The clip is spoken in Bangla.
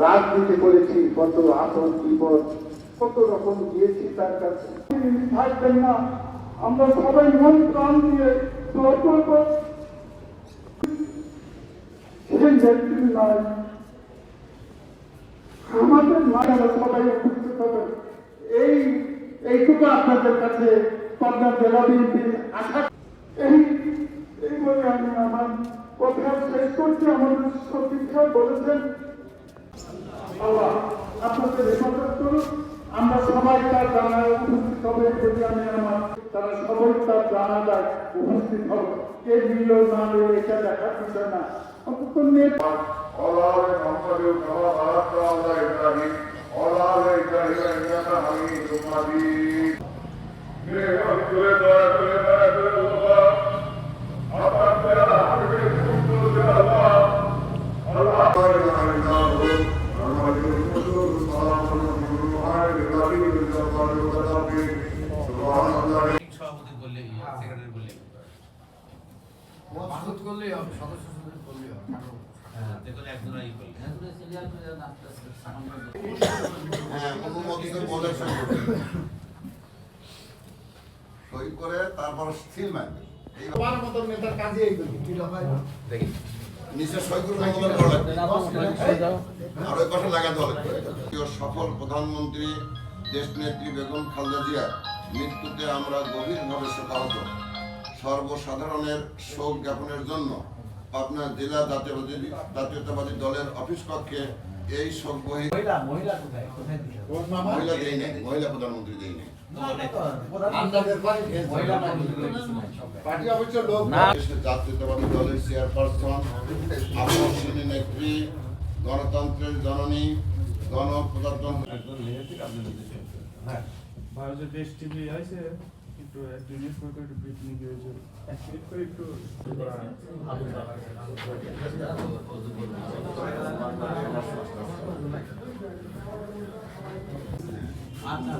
রাজনীতি করেছি, কত আপদ বিপদ কত রকম দিয়েছি তার কাছে। থাকবেন না, আমরা সবাই মন প্রাণ দিয়ে দোয়া করব। সেই ব্যক্তি নয়, আমাদের মায়েরা সবাই উপস্থিত হবেন। এইটুকু আপনাদের কাছে পাবনা জেলা বিএনপির আশা। এই বলে আমি আমার কথা শেষ করছি। আমাদের সচিব সাহেব বলেছেন, আল্লাহ আপনাদের হেফাজত করুন। আমরা সবাই তার জানায় উপস্থিত হবে। যদি আমি আমার তারা সবাই তার জানাজায় উপস্থিত হবে। কে নিল না নিল এটা দেখার বিষয় না। অন্তত সভাপতি বললে সেক্রেটারি বললে মাসুদ করলেই হবে, সদস্য করলেই হবে। হ্যাঁ, দেখুন একজনই বললে। সই করে তারপর স্থির মানবে। আমার মতো নেতার কাজে এই দেখি নিচে সই করে আর ওই পাশে লাগাতে হবে। সফল প্রধানমন্ত্রী দেশনেত্রী বেগম খালেদা জিয়ার মৃত্যুতে আমরা গভীরভাবে শোকাহত। সর্বসাধারণের শোক জ্ঞাপনের জন্য পাবনা জেলা জাতীয়তাবাদী দলের অফিস কক্ষে এই শোক বহি মহিলা দেই নাই, মহিলা প্রধানমন্ত্রী দেই নাই। জাতীয়তাবাদী দলের চেয়ারপারসন, আপসহীন নেত্রী, গণতন্ত্রের জননী, ভারতের দেশ টিভি আছে একটু নিউজ করে একটু ব্রিফ নিয়ে গিয়েছে একটু আচ্ছা